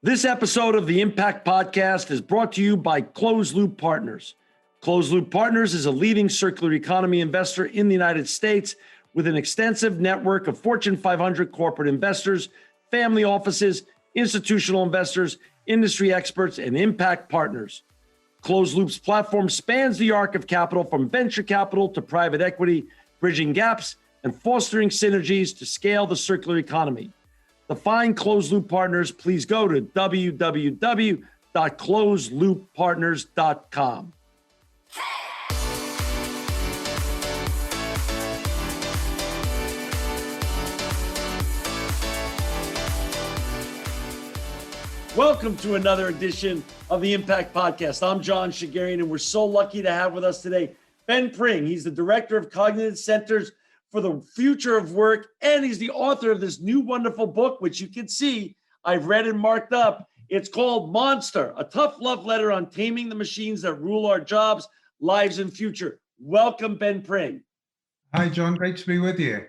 This episode of the Impact Podcast is brought to you by Closed Loop Partners. Closed Loop Partners is a leading circular economy investor in the United States with an extensive network of Fortune 500 corporate investors, family offices, institutional investors, industry experts, and impact partners. Closed Loop's platform spans the arc of capital from venture capital to private equity, bridging gaps and fostering synergies to scale the circular economy. To find Closed Loop Partners, please go to www.closedlooppartners.com. Welcome to another edition of the Impact Podcast. I'm John Shegerian, and we're so lucky to have with us today Ben Pring. He's the director of Cognitive Centers for the Future of Work, and he's the author of this new wonderful book, which you can see I've read and marked up. It's called Monster, a tough love letter on taming the machines that rule our jobs, lives, and future. Welcome, Ben Pring. Hi, John. Great to be with you.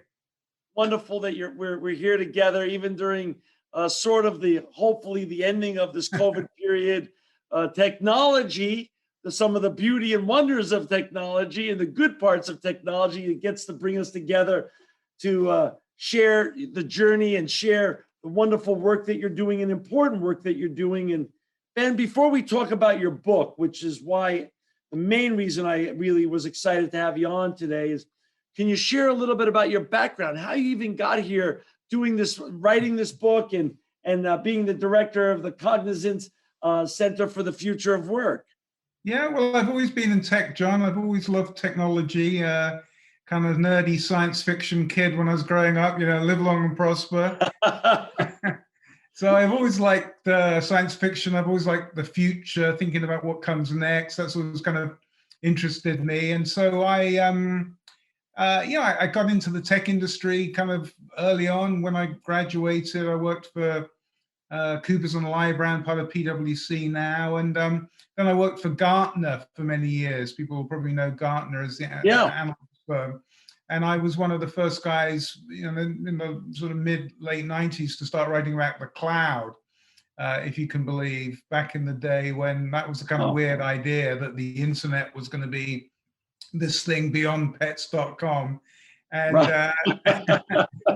Wonderful that we're here together, even during hopefully the ending of this COVID period. Technology, some of the beauty and wonders of technology and the good parts of technology, it gets to bring us together to share the journey and share the wonderful work that you're doing and important work that you're doing. And Ben, before we talk about your book, which is why the main reason I really was excited to have you on today, is can you share a little bit about your background, how you even got here doing this, writing this book and being the director of the Cognizant Center for the Future of Work? Yeah, well, I've always been in tech, John. I've always loved technology, kind of nerdy science fiction kid when I was growing up, live long and prosper. So I've always liked science fiction. I've always liked the future, thinking about what comes next. That's always kind of interested me. And so I got into the tech industry kind of early on. When I graduated, I worked for Coopers & Lybrand, part of PwC now. And then I worked for Gartner for many years. People will probably know Gartner as the analyst firm. And I was one of the first guys, in the sort of late 90s to start writing about the cloud, if you can believe, back in the day when that was the kind of weird idea that the internet was going to be this thing beyond pets.com. And right.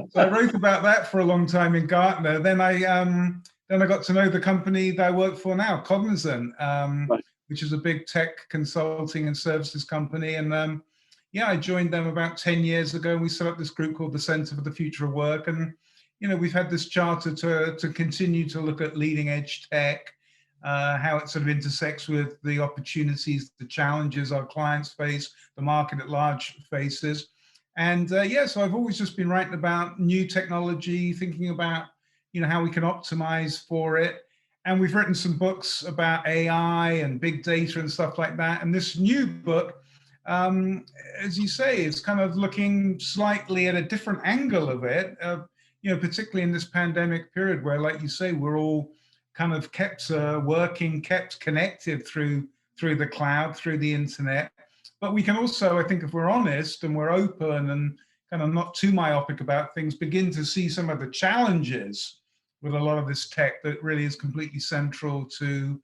So I wrote about that for a long time in Gartner. Then I got to know the company that I work for now, Cognizant, Right. which is a big tech consulting and services company. And I joined them about 10 years ago, and we set up this group called the Center for the Future of Work. And we've had this charter to continue to look at leading edge tech, how it sort of intersects with the opportunities, the challenges our clients face, the market at large faces. And so I've always just been writing about new technology, thinking about, how we can optimize for it. And we've written some books about AI and big data and stuff like that. And this new book, as you say, is kind of looking slightly at a different angle of it, particularly in this pandemic period where, like you say, we're all kind of kept working, kept connected through the cloud, through the internet. But we can also, I think, if we're honest and we're open and kind of not too myopic about things, begin to see some of the challenges with a lot of this tech that really is completely central to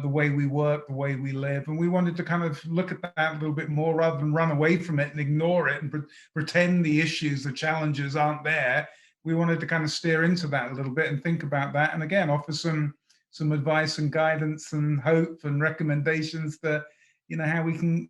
the way we work, the way we live. And we wanted to kind of look at that a little bit more rather than run away from it and ignore it and pretend the issues, the challenges aren't there. We wanted to kind of steer into that a little bit and think about that. And again, offer some advice and guidance and hope and recommendations that, how we can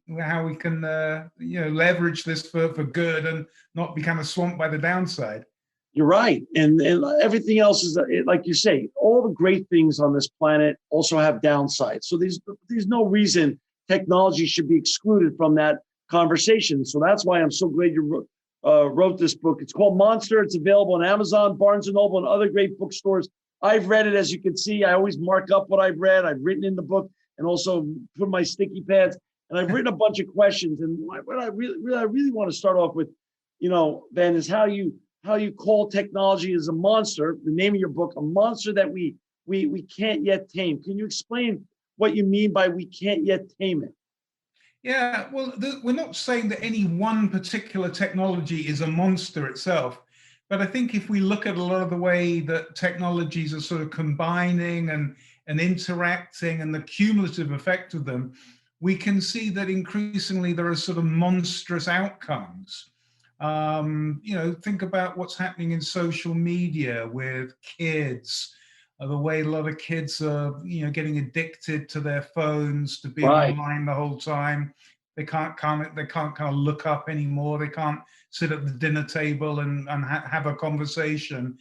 leverage this for good and not be kind of swamped by the downside. You're right. And everything else is, like you say, all the great things on this planet also have downsides. So there's no reason technology should be excluded from that conversation. So that's why I'm so glad you wrote this book. It's called Monster. It's available on Amazon, Barnes & Noble, and other great bookstores. I've read it, as you can see. I always mark up what I've read. I've written in the book and also put my sticky pads. And I've written a bunch of questions. And what I really want to start off with, Ben, is how you call technology as a monster, the name of your book, a monster that we can't yet tame. Can you explain what you mean by we can't yet tame it? Yeah, well, we're not saying that any one particular technology is a monster itself, But I think if we look at a lot of the way that technologies are sort of combining and interacting and the cumulative effect of them, we can see that increasingly there are sort of monstrous outcomes. Think about what's happening in social media with kids, the way a lot of kids are, getting addicted to their phones, to being Right. online the whole time. They can't comment, they can't kind of look up anymore. They can't sit at the dinner table and have a conversation.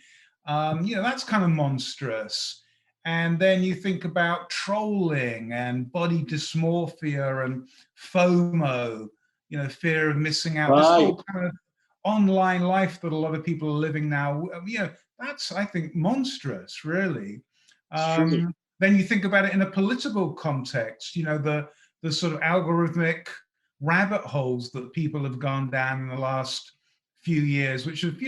That's kind of monstrous. And then you think about trolling and body dysmorphia and FOMO, fear of missing out. This Right. whole kind of online life that a lot of people are living now, that's, I think, monstrous, really. It's true. Then you think about it in a political context, the sort of algorithmic rabbit holes that people have gone down in the last few years, which have,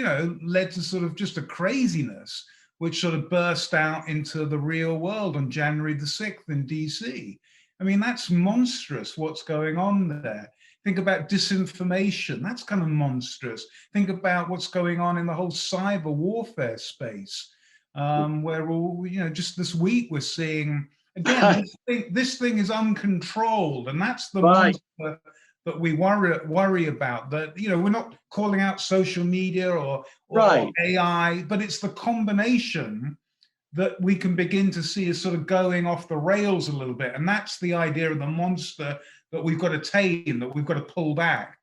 led to sort of just a craziness, which sort of burst out into the real world on January the 6th in DC. I mean, that's monstrous what's going on there. Think about disinformation. That's kind of monstrous. Think about what's going on in the whole cyber warfare space, where just this week we're seeing again this thing is uncontrolled, and that's the Right. monster that we worry about. That we're not calling out social media or Right. AI, but it's the combination that we can begin to see is sort of going off the rails a little bit. And that's the idea of the monster that we've got to tame, that we've got to pull back.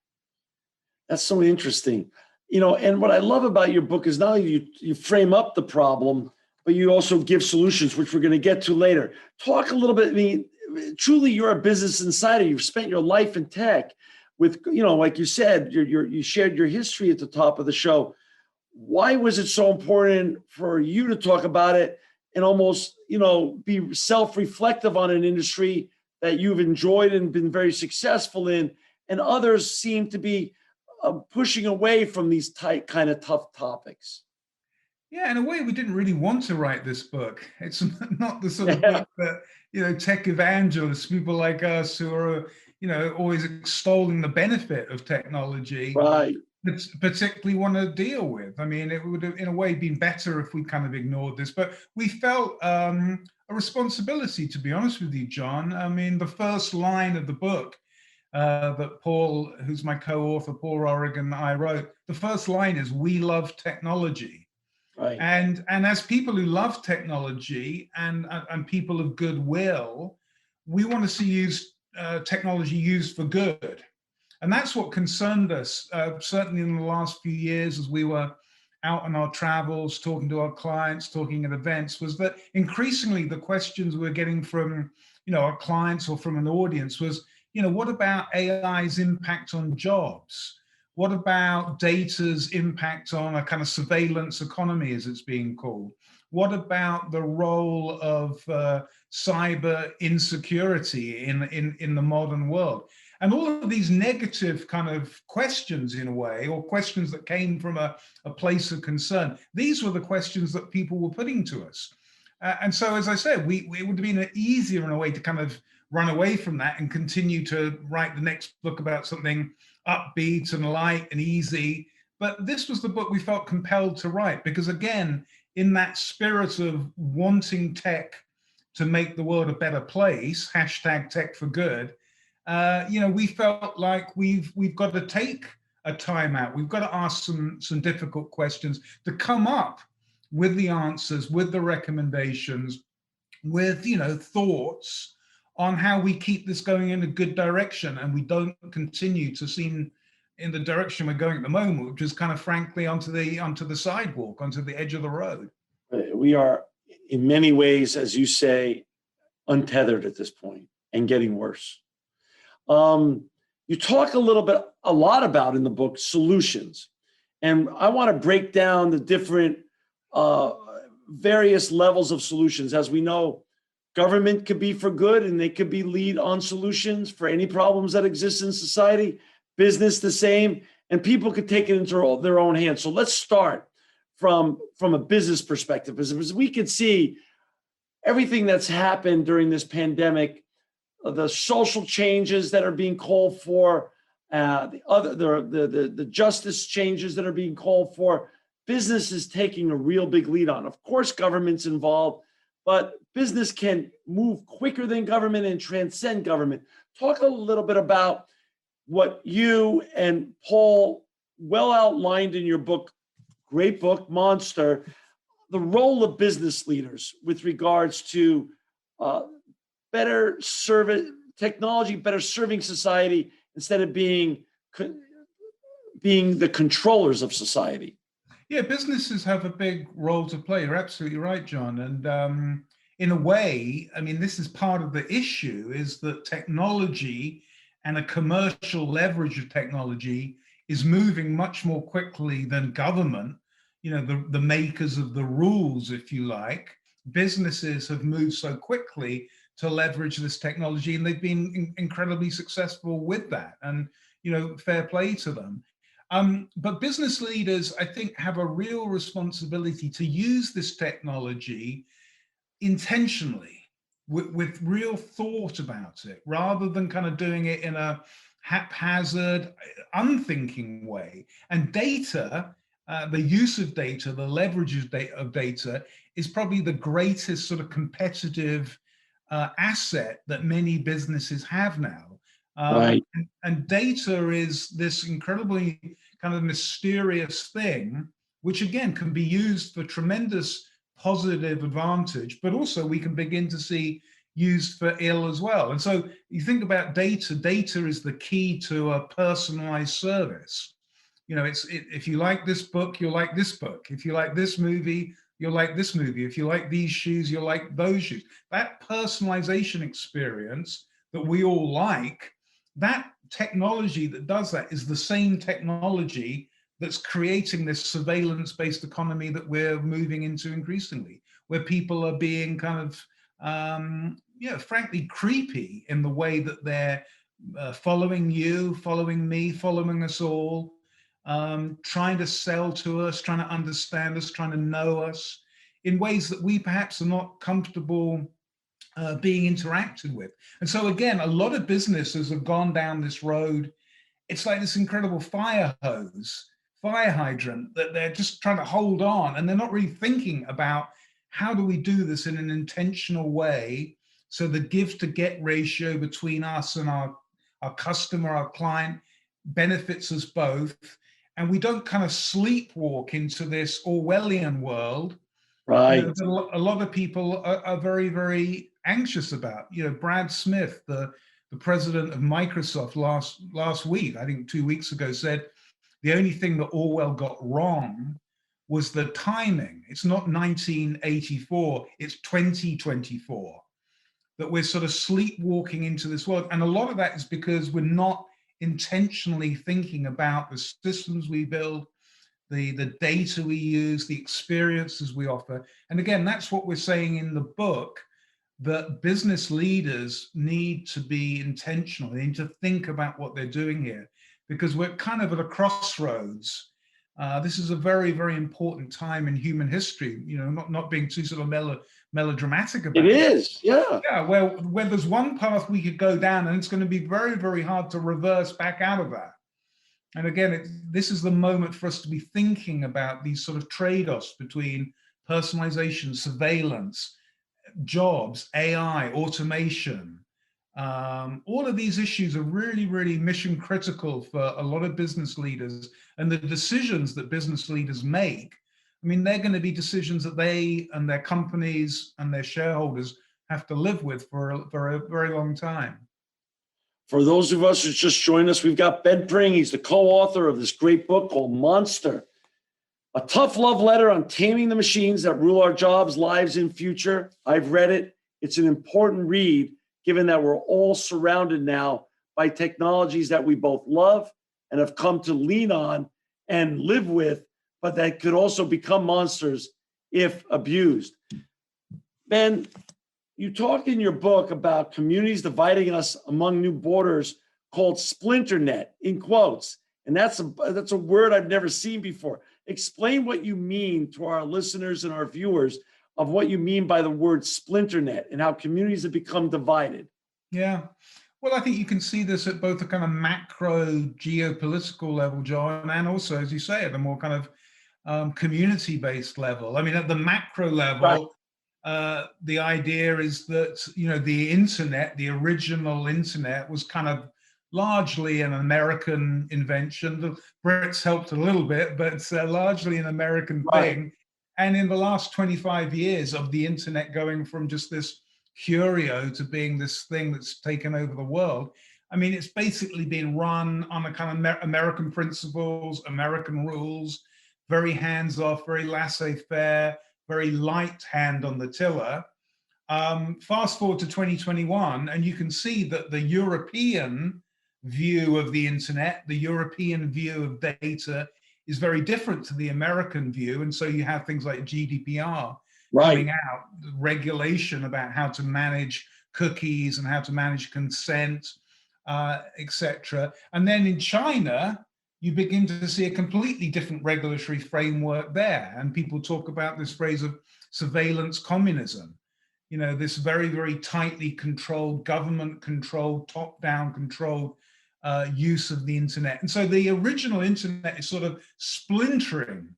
That's so interesting. And what I love about your book is not only you frame up the problem, but you also give solutions, which we're going to get to later. Talk a little bit. I mean, truly, you're a business insider. You've spent your life in tech with, like you said, you shared your history at the top of the show. Why was it so important for you to talk about it and almost, be self-reflective on an industry that you've enjoyed and been very successful in, and others seem to be pushing away from these kind of tough topics? Yeah, in a way, we didn't really want to write this book. It's not the sort of Yeah. book that, tech evangelists, people like us who are, always extolling the benefit of technology, Right. particularly want to deal with. I mean, it would have, in a way, been better if we kind of ignored this, but we felt a responsibility, to be honest with you, John. I mean, the first line of the book that Paul, who's my co-author, Paul Oregon, and I wrote, the first line is, "We love technology." Right. And as people who love technology and people of goodwill, we want to see technology used for good. And that's what concerned us, certainly in the last few years as we were out on our travels, talking to our clients, talking at events, was that increasingly the questions we were getting from our clients or from an audience was, what about AI's impact on jobs? What about data's impact on a kind of surveillance economy, as it's being called? What about the role of cyber insecurity in the modern world? And all of these negative kind of questions, in a way, or questions that came from a place of concern, these were the questions that people were putting to us. And so, as I said, it would have been easier in a way to kind of run away from that and continue to write the next book about something upbeat and light and easy. But this was the book we felt compelled to write because, again, in that spirit of wanting tech to make the world a better place, hashtag tech for good, we felt like we've got to take a time out. We've got to ask some difficult questions to come up with the answers, with the recommendations, with thoughts on how we keep this going in a good direction and we don't continue to seem in the direction we're going at the moment, which is kind of frankly onto the sidewalk, onto the edge of the road. We are in many ways, as you say, untethered at this point and getting worse. You talk a lot about in the book solutions, and I want to break down the different various levels of solutions. As we know, government could be for good and they could be lead on solutions for any problems that exist in society. Business the same, and people could take it into their own hands. So let's start from a business perspective, as we could see everything that's happened during this pandemic, the social changes that are being called for, the justice changes that are being called for. business is taking a real big lead on. Of course, government's involved, but business can move quicker than government and transcend government. Talk a little bit about what you and Paul well outlined in your book, great book, Monster, the role of business leaders with regards to uh, better service technology, better serving society instead of being the controllers of society. Yeah, businesses have a big role to play. You're absolutely right, John. And in a way, I mean, this is part of the issue, is that technology and a commercial leverage of technology is moving much more quickly than government, the makers of the rules, if you like. Businesses have moved so quickly to leverage this technology, and they've been incredibly successful with that. And, fair play to them. But business leaders, I think, have a real responsibility to use this technology intentionally, with real thought about it, rather than kind of doing it in a haphazard, unthinking way. And data, the use of data, the leverage of data is probably the greatest sort of competitive asset that many businesses have now. Right. And data is this incredibly kind of mysterious thing, which again can be used for tremendous positive advantage, but also we can begin to see used for ill as well. And so you think about data, data is the key to a personalized service. If you like this book, you'll like this book. If you like this movie, you'll like this movie. If you like these shoes, you'll like those shoes. That personalization experience that we all like, that technology that does that is the same technology that's creating this surveillance-based economy that we're moving into increasingly, where people are being kind of, frankly, creepy in the way that they're following you, following me, following us all, trying to sell to us, trying to understand us, trying to know us in ways that we perhaps are not comfortable being interacted with. And so again, a lot of businesses have gone down this road. It's like this incredible fire hydrant that they're just trying to hold on, and they're not really thinking about how do we do this in an intentional way so the give to get ratio between us and our customer, our client, benefits us both, and we don't kind of sleepwalk into this Orwellian world. Right. A lot of people are very, very anxious about. Brad Smith, the president of Microsoft last week, I think 2 weeks ago, said the only thing that Orwell got wrong was the timing. It's not 1984, it's 2024, that we're sort of sleepwalking into this world. And a lot of that is because we're not intentionally thinking about the systems we build, the data we use, the experiences we offer. And again, that's what we're saying in the book, that business leaders need to be intentional. They need to think about what they're doing here, because we're kind of at a crossroads. This is a very, very important time in human history, not being too sort of melodramatic about it. It is, yeah. Yeah, where there's one path we could go down, and it's going to be very, very hard to reverse back out of that. And again, this is the moment for us to be thinking about these sort of trade-offs between personalization, surveillance, jobs, AI, automation. All of these issues are really, really mission critical for a lot of business leaders, and the decisions that business leaders make, I mean, they're going to be decisions that they and their companies and their shareholders have to live with for a very long time. For those of us who just joined us, we've got Ben Pring. He's the co-author of this great book called Monster, a tough love letter on taming the machines that rule our jobs, lives, and future. I've read it. It's an important read, given that we're all surrounded now by technologies that we both love and have come to lean on and live with, but that could also become monsters if abused. Ben, you talk in your book about communities dividing us among new borders called splinternet, in quotes. And that's a word I've never seen before. Explain what you mean to our listeners and our viewers of what you mean by the word splinternet and how communities have become divided. Yeah. Well, I think you can see this at both a kind of macro geopolitical level, John, and also, as you say, at a more kind of community-based level. I mean, at the macro Right. level, the idea is that, the internet, the original internet, was kind of largely an American invention. The Brits helped a little bit, but it's largely an American Right. thing. And in the last 25 years of the internet going from just this curio to being this thing that's taken over the world, I mean, it's basically been run on a kind of American principles, American rules, very hands off, very laissez faire, very light hand on the tiller. Fast forward to 2021, and you can see that the European view of the internet, the European view of data, is very different to the American view. And so you have things like GDPR Right. coming out, regulation about how to manage cookies and how to manage consent, etc. And then in China, you begin to see a completely different regulatory framework there. And people talk about this phrase of surveillance communism, this very, very tightly controlled, government controlled, top down controlled use of the internet. And so the original internet is sort of splintering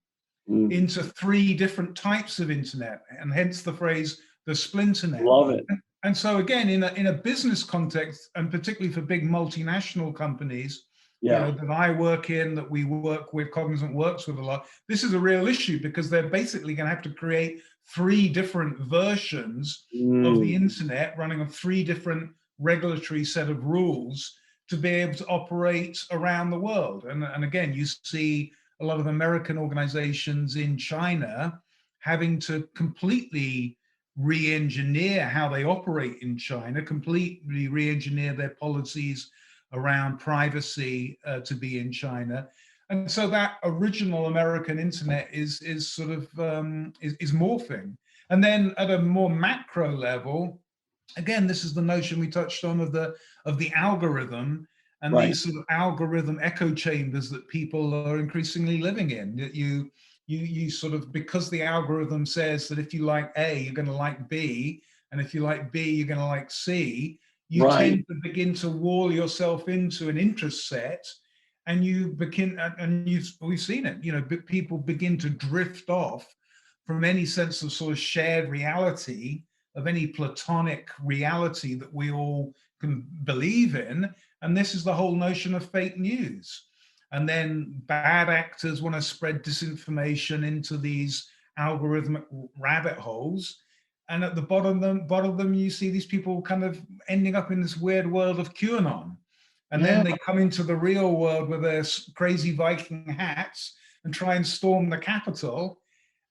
Mm. into three different types of internet, and hence the phrase the splinternet. Love it. And so again, in a business context, and particularly for big multinational companies, Yeah. that I work in, that we work with, Cognizant works with a lot, this is a real issue because they're basically going to have to create three different versions of the Mm. internet running on three different regulatory set of rules to be able to operate around the world. And again, you see a lot of American organizations in China having to completely re-engineer how they operate in China, completely re-engineer their policies around privacy to be in China. And so that original American internet is sort of is morphing. And then at a more macro level, again, this is the notion we touched on of the algorithm and Right. these sort of algorithm echo chambers that people are increasingly living in. That you sort of, because the algorithm says that if you like A, you're going to like B, and if you like B, you're going to like C, you Right. tend to begin to wall yourself into an interest set, and you begin, and we've seen it, people begin to drift off from any sense of sort of shared reality, of any platonic reality that we all can believe in. And this is the whole notion of fake news. And then bad actors want to spread disinformation into these algorithmic rabbit holes. And at the bottom of them, you see these people kind of ending up in this weird world of QAnon. And Yeah. then they come into the real world with their crazy Viking hats and try and storm the Capitol.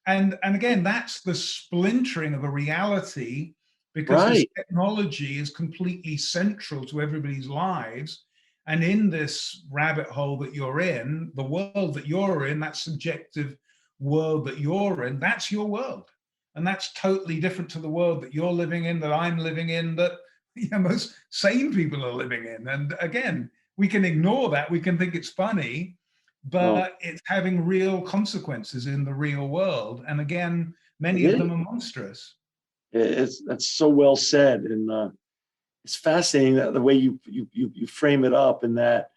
And again, that's the splintering of a reality, because this Right. technology is completely central to everybody's lives. And in this rabbit hole that you're in, the world that you're in, that subjective world that you're in, that's your world. And that's totally different to the world that you're living in, that I'm living in, that most sane people are living in. And again, we can ignore that. We can think it's funny, No, but it's having real consequences in the real world. And again, it many of is. them are monstrous. It's that's so well said, and it's fascinating that the way you frame it up, and that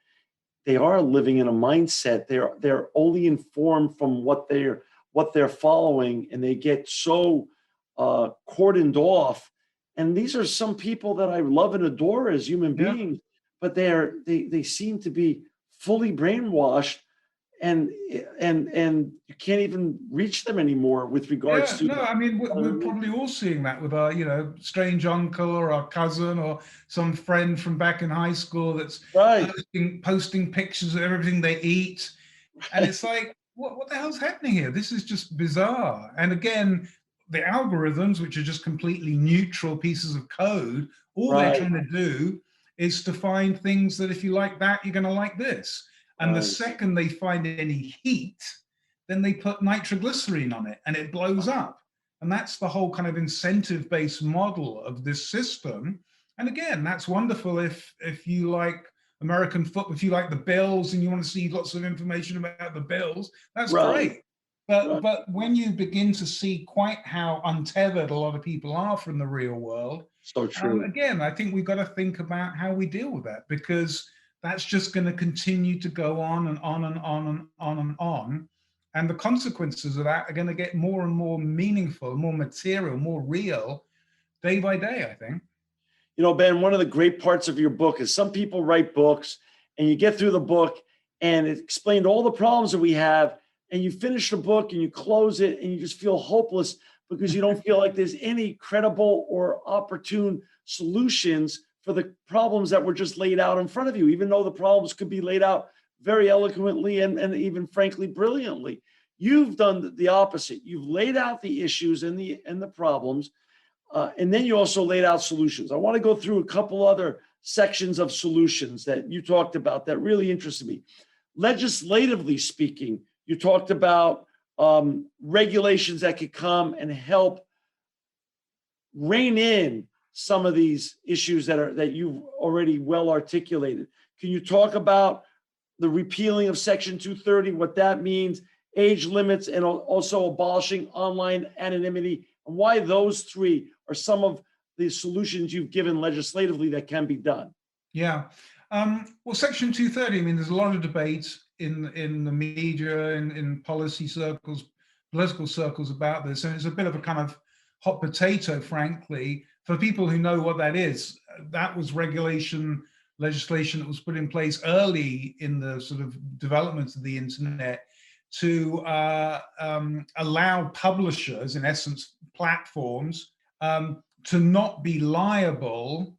they are living in a mindset. They're only informed from what they're following, and they get so cordoned off. And these are some people that I love and adore as human Yeah. beings, but they seem to be fully brainwashed, and and you can't even reach them anymore with regards Yeah, to. no, I mean, we're probably all seeing that with our, strange uncle or our cousin or some friend from back in high school that's Right, posting pictures of everything they eat. And right, it's like, what the hell's happening here? This is just bizarre. And again, the algorithms, which are just completely neutral pieces of code, all they're right, trying to do is to find things that if you like that, you're going to like this. And the right. second they find any heat, then they put nitroglycerine on it and it blows up. And that's the whole kind of incentive based model of this system. And again, that's wonderful if you like American football, if you like the Bills and you want to see lots of information about the Bills, that's Right, great. But right. when you begin to see quite how untethered a lot of people are from the real world, So true. again, I think we've got to think about how we deal with that, because that's just going to continue to go on and on and on and on and on. And the consequences of that are going to get more and more meaningful, more material, more real day by day, I think. You know, Ben, one of the great parts of your book is some people write books and you get through the book and it explained all the problems that we have, and you finish the book and you close it and you just feel hopeless because you don't feel like there's any credible or opportune solutions for the problems that were just laid out in front of you, even though the problems could be laid out very eloquently and even frankly brilliantly. You've done the opposite. You've laid out the issues and the problems, and then you also laid out solutions. I want to go through a couple other sections of solutions that you talked about that really interested me. Legislatively speaking, you talked about regulations that could come and help rein in some of these issues that you've already well articulated. Can you talk about the repealing of Section 230, what that means, age limits, and also abolishing online anonymity, and why those three are some of the solutions you've given legislatively that can be done? Yeah. Well, Section 230, I mean, there's a lot of debate in the media, in policy circles, political circles about this. And it's a bit of a kind of hot potato, frankly, for people who know what that is. That was legislation that was put in place early in the sort of development of the internet to allow publishers, in essence, platforms, to not be liable,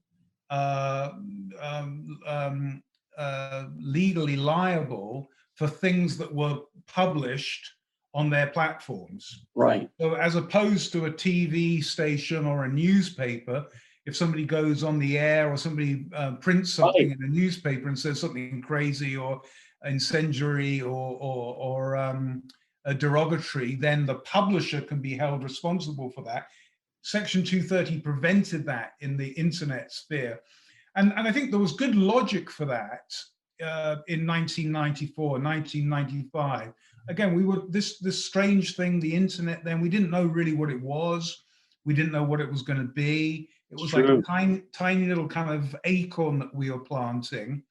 legally liable for things that were published on their platforms. Right. So as opposed to a TV station or a newspaper, if somebody goes on the air or somebody prints something in a newspaper and says something crazy or incendiary or derogatory, then the publisher can be held responsible for that. Section 230 prevented that in the internet sphere. And I think there was good logic for that in 1994, 1995. Again, we were this strange thing, the internet then, we didn't know really what it was. We didn't know what it was going to be. It was like a tiny little kind of acorn that we were planting.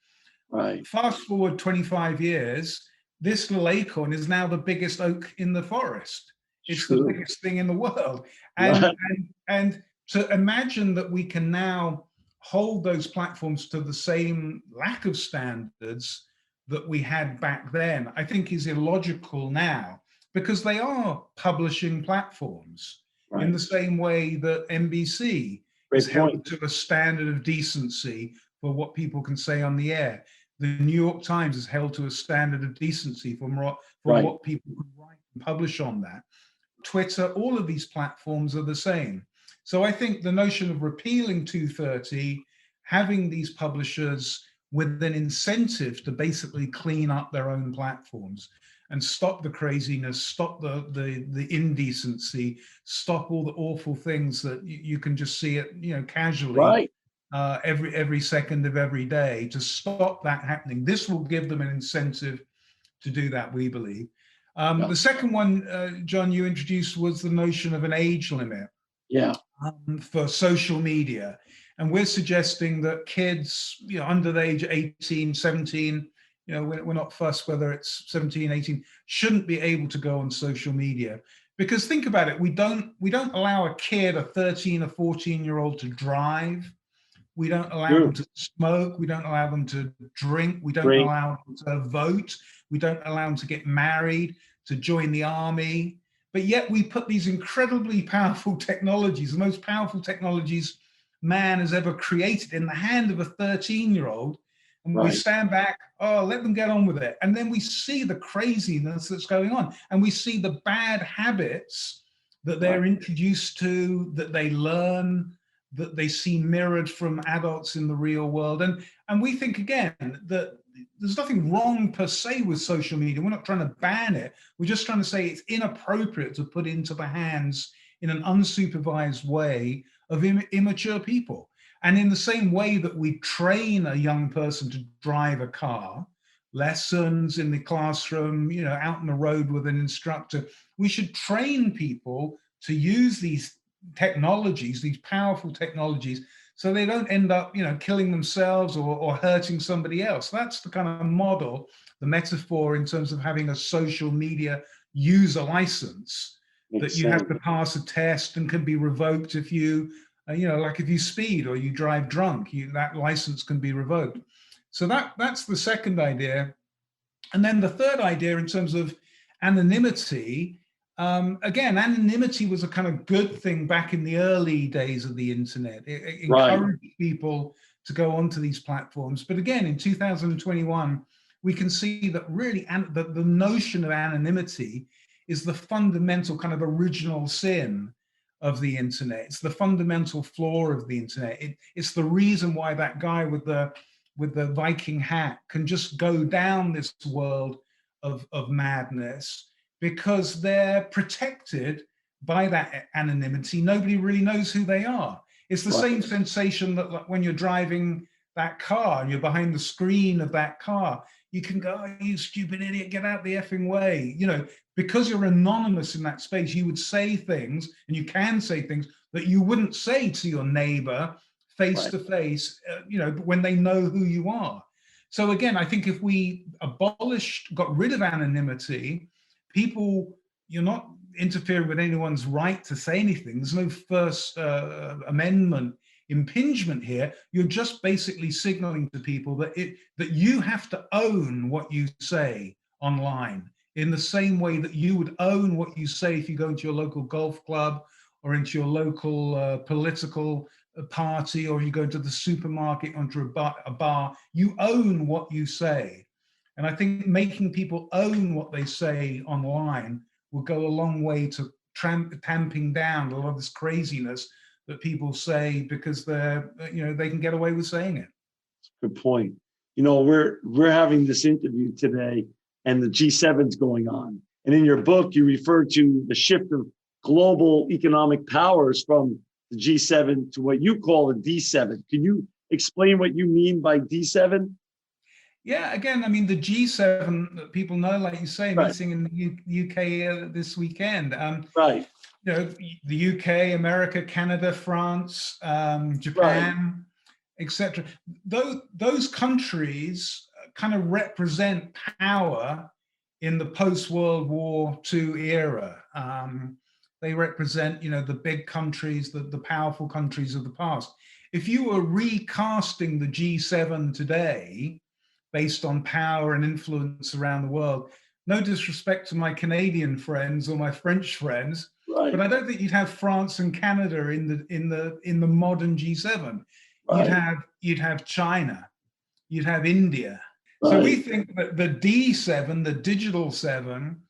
Right. Fast forward 25 years, this little acorn is now the biggest oak in the forest. It's the biggest thing in the world. And to imagine that we can now hold those platforms to the same lack of standards that we had back then, I think is illogical now, because they are publishing platforms in the same way that NBC is held to a standard of decency for what people can say on the air. The New York Times is held to a standard of decency for what people can write and publish on that. Twitter, all of these platforms are the same. So I think the notion of repealing 230, having these publishers with an incentive to basically clean up their own platforms and stop the craziness, stop the indecency, stop all the awful things that you can just see it, casually every second of every day, to stop that happening. This will give them an incentive to do that, we believe. The second one, John, you introduced was the notion of an age limit for social media. And we're suggesting that kids, under the age of 18, 17, we're not fussed whether it's 17, 18, shouldn't be able to go on social media. Because think about it, we don't allow a kid, a 13 or 14-year-old to drive. We don't allow them to smoke. We don't allow them to drink. We don't allow them to vote. We don't allow them to get married, to join the army. But yet we put these incredibly powerful technologies, the most powerful technologies man has ever created, in the hand of a 13-year-old. And we stand back, let them get on with it. And then we see the craziness that's going on. And we see the bad habits that they're introduced to, that they learn, that they see mirrored from adults in the real world. And we think, again, that there's nothing wrong per se with social media. We're not trying to ban it. We're just trying to say it's inappropriate to put into the hands in an unsupervised way of immature people. And in the same way that we train a young person to drive a car, lessons in the classroom, out on the road with an instructor, we should train people to use these technologies, these powerful technologies, so they don't end up, killing themselves or hurting somebody else. That's the kind of model, the metaphor in terms of having a social media user license Makes that you have sense. to pass a test and can be revoked if you, like if you speed or you drive drunk, that license can be revoked. So that's the second idea. And then the third idea in terms of anonymity, again, anonymity was a kind of good thing back in the early days of the internet. It Right. encouraged people to go onto these platforms. But again, in 2021, we can see that really the notion of anonymity is the fundamental kind of original sin of the internet. It's the fundamental flaw of the internet. It's the reason why that guy with the Viking hat can just go down this world of madness, because they're protected by that anonymity. Nobody really knows who they are. It's the Right. same sensation that, like, when you're driving that car and you're behind the screen of that car, you can go, "Oh, you stupid idiot, get out the effing way." Because you're anonymous in that space, you would say things, and you can say things that you wouldn't say to your neighbor face to face, when they know who you are. So again, I think if we got rid of anonymity, you're not interfering with anyone's right to say anything. There's no First Amendment impingement here. You're just basically signaling to people that you have to own what you say online, in the same way that you would own what you say if you go into your local golf club or into your local political party, or you go to the supermarket, onto a bar. You own what you say. And I think making people own what they say online will go a long way to tamping down a lot of this craziness that people say because they can get away with saying it. Good point. We're having this interview today, and the G7's going on. And in your book, you refer to the shift of global economic powers from the G7 to what you call the D7. Can you explain what you mean by D7? Yeah, again, I mean, the G7 that people know, like you say, Right. meeting in the UK this weekend. Right. The UK, America, Canada, France, Right. Japan, etc. Those countries kind of represent power in the post-World War II era. They represent, the big countries, the powerful countries of the past. If you were recasting the G7 today, based on power and influence around the world, no disrespect to my Canadian friends or my French friends, Right. but I don't think you'd have France and Canada in the modern G7. Right. You'd have China, you'd have India. So we Right. think that the D7, the digital seven,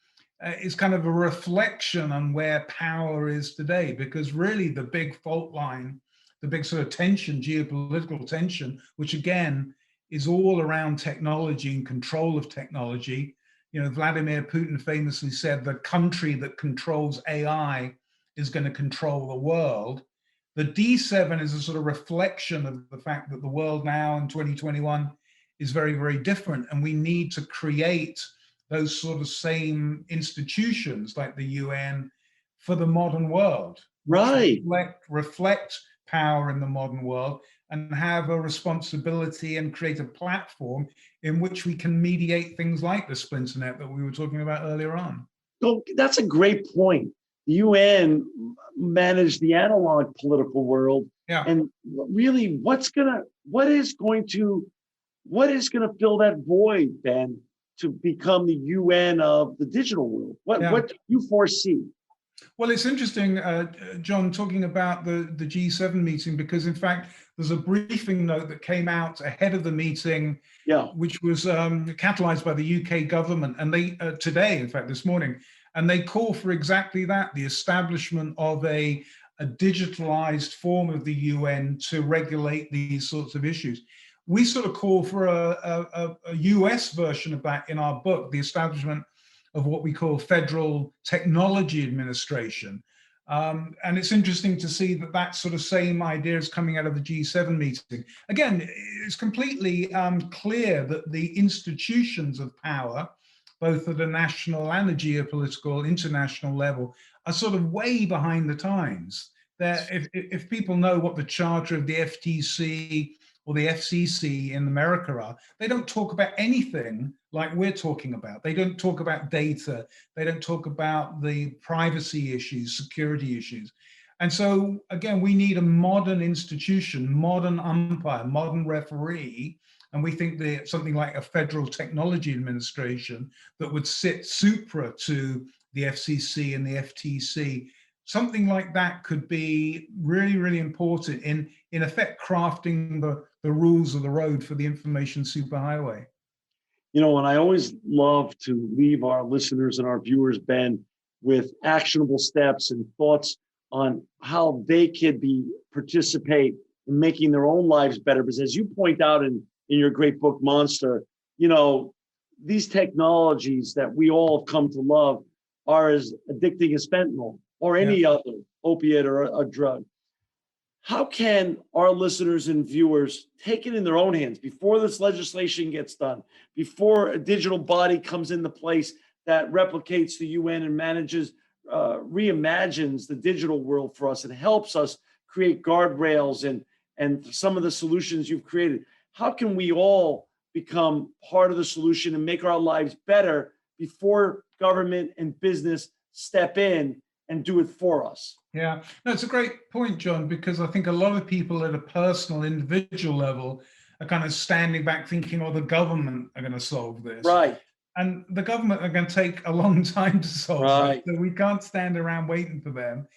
is kind of a reflection on where power is today, because really the big fault line, the big sort of tension, geopolitical tension, which again is all around technology and control of technology. Vladimir Putin famously said the country that controls AI is going to control the world. The D7 is a sort of reflection of the fact that the world now in 2021 is very, very different. And we need to create those sort of same institutions like the UN for the modern world, Right. reflect power in the modern world, and have a responsibility and create a platform in which we can mediate things like the splinternet that we were talking about earlier on. So that's a great point. The UN managed the analog political world. Yeah. And really, what is going to fill that void, Ben, to become the UN of the digital world? What do you foresee? Well, it's interesting, John, talking about the G7 meeting, because in fact, there's a briefing note that came out ahead of the meeting, which was catalyzed by the UK government, and they today, in fact, this morning, and they call for exactly that: the establishment of a digitalized form of the UN to regulate these sorts of issues. We sort of call for a US version of that in our book, the establishment of what we call Federal Technology Administration. And it's interesting to see that sort of same idea is coming out of the G7 meeting. Again, it's completely clear that the institutions of power, both at a national and a geopolitical international level, are sort of way behind the times. If people know what the charter of the FTC or the FCC in America are. They don't talk about anything like we're talking about. They don't talk about data. They don't talk about the privacy issues, security issues. And so, again, we need a modern institution, modern umpire, modern referee. And we think that something like a Federal Technology Administration that would sit supra to the FCC and the FTC, something like that could be really, really important in effect, crafting the rules of the road for the information superhighway. And I always love to leave our listeners and our viewers, Ben, with actionable steps and thoughts on how they could participate in making their own lives better. Because as you point out in your great book, Monster, these technologies that we all have come to love are as addicting as fentanyl or any other opiate or a drug. How can our listeners and viewers take it in their own hands before this legislation gets done, before a digital body comes into place that replicates the UN and reimagines the digital world for us and helps us create guardrails and some of the solutions you've created? How can we all become part of the solution and make our lives better before government and business step in and do it for us? Yeah, no, it's a great point, John, because I think a lot of people at a personal, individual level are kind of standing back thinking, oh, the government are going to solve this. Right. And the government are going to take a long time to solve Right. it. So we can't stand around waiting for them.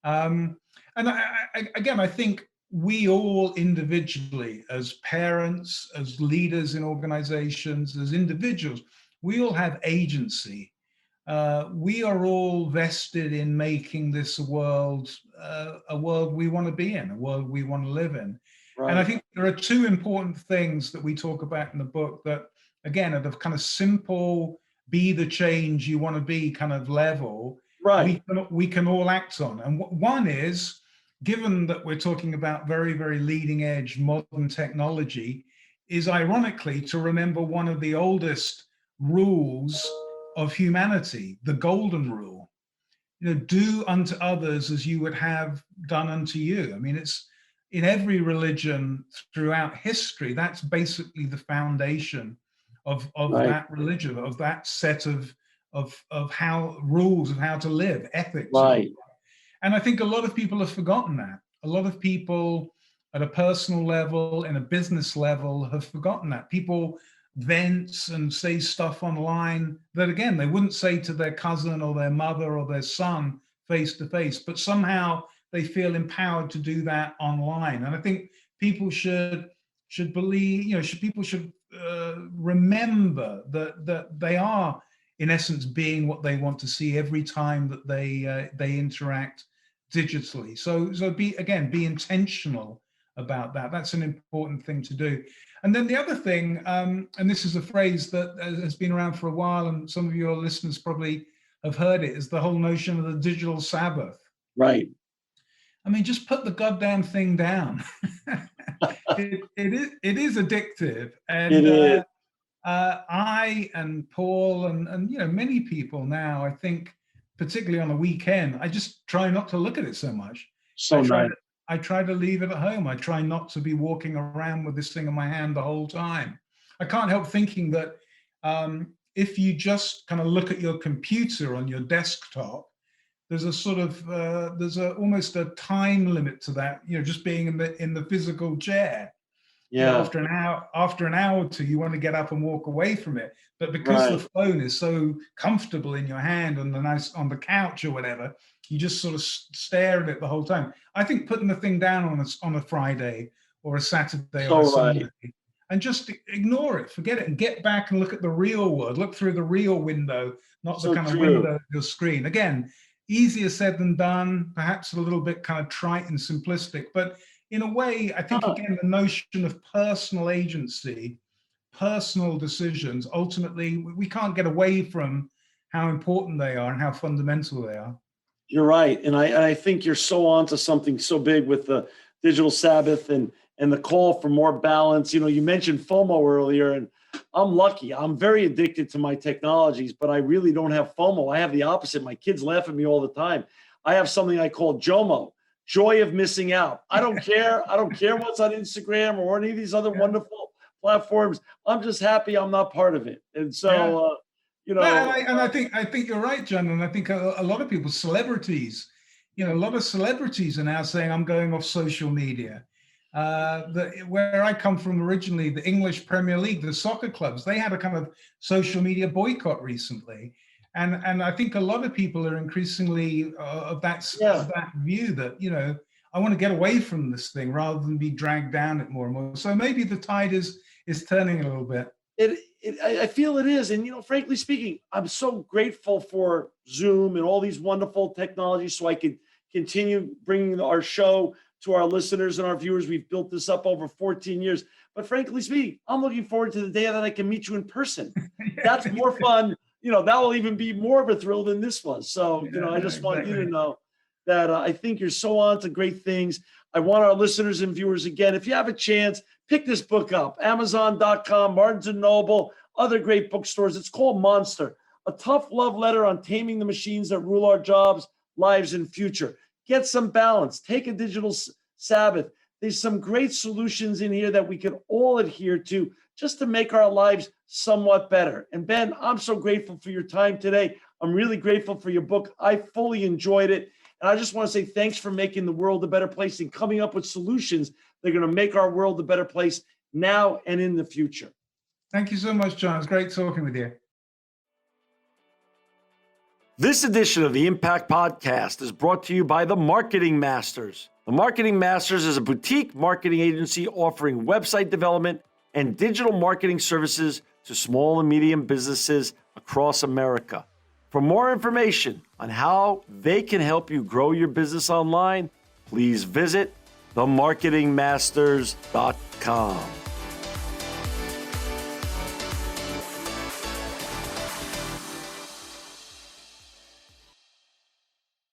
And I think we all individually, as parents, as leaders in organizations, as individuals, we all have agency. We are all vested in making this world a world we want to be in, a world we want to live in. Right. And I think there are two important things that we talk about in the book that, again, at a kind of simple, be the change you want to be kind of level, right, we can all act on. And one is, given that we're talking about very, very leading edge modern technology, is ironically to remember one of the oldest rules of humanity, the golden rule. Do unto others as you would have done unto you. I mean, it's in every religion throughout history, that's basically the foundation of right, that religion, of that set of how rules of how to live, ethics. Right. And I think a lot of people have forgotten that. A lot of people at a personal level, in a business level, have forgotten that. People vent and say stuff online that, again, they wouldn't say to their cousin or their mother or their son face to face, but somehow they feel empowered to do that online. And I think people should believe, people should remember that they are, in essence, being what they want to see every time that they interact digitally. So be intentional about that. That's an important thing to do. And then the other thing, and this is a phrase that has been around for a while, and some of your listeners probably have heard it, is the whole notion of the digital Sabbath. Right. I mean, just put the goddamn thing down. It is addictive. And it is. I and Paul and many people now, I think, particularly on a weekend, I just try not to look at it so much. I try to leave it at home. I try not to be walking around with this thing in my hand the whole time. I can't help thinking that if you just kind of look at your computer on your desktop, there's a sort of almost a time limit to that. Just being in the physical chair. Yeah. After an hour or two, you want to get up and walk away from it. But because the phone is so comfortable in your hand on the couch or whatever, you just sort of stare at it the whole time. I think putting the thing down on a Friday or a Saturday or a Sunday and just ignore it, forget it, and get back and look at the real world. Look through the real window, not the kind of window of your screen. Again, easier said than done, perhaps a little bit kind of trite and simplistic, but in a way, I think, again, the notion of personal agency, personal decisions, ultimately, we can't get away from how important they are and how fundamental they are. You're right. And I think you're so onto something so big with the digital Sabbath and the call for more balance. You mentioned FOMO earlier, and I'm lucky. I'm very addicted to my technologies, but I really don't have FOMO. I have the opposite. My kids laugh at me all the time. I have something I call JOMO, joy of missing out. I don't care. I don't care what's on Instagram or any of these other wonderful platforms. I'm just happy I'm not part of it. And so, No, and I think you're right, John. And I think a lot of people, celebrities, a lot of celebrities are now saying, I'm going off social media. Where I come from originally, the English Premier League, the soccer clubs, they had a kind of social media boycott recently. And I think a lot of people are increasingly of that view that, I want to get away from this thing rather than be dragged down it more and more. So maybe the tide is turning a little bit. I feel it is. And, frankly speaking, I'm so grateful for Zoom and all these wonderful technologies so I can continue bringing our show to our listeners and our viewers. We've built this up over 14 years. But frankly speaking, I'm looking forward to the day that I can meet you in person. That's more fun. That will even be more of a thrill than this was. So, I just want you to know that I think you're so on to great things. I want our listeners and viewers, again, if you have a chance, pick this book up. Amazon.com, Barnes & Noble, other great bookstores. It's called Monster, a tough love letter on taming the machines that rule our jobs, lives, and future. Get some balance. Take a digital Sabbath. There's some great solutions in here that we can all adhere to just to make our lives somewhat better. And Ben, I'm so grateful for your time today. I'm really grateful for your book. I fully enjoyed it. And I just want to say thanks for making the world a better place and coming up with solutions that are going to make our world a better place now and in the future. Thank you so much, John. It's great talking with you. This edition of the Impact Podcast is brought to you by the Marketing Masters. The Marketing Masters is a boutique marketing agency offering website development and digital marketing services to small and medium businesses across America. For more information on how they can help you grow your business online, please visit themarketingmasters.com.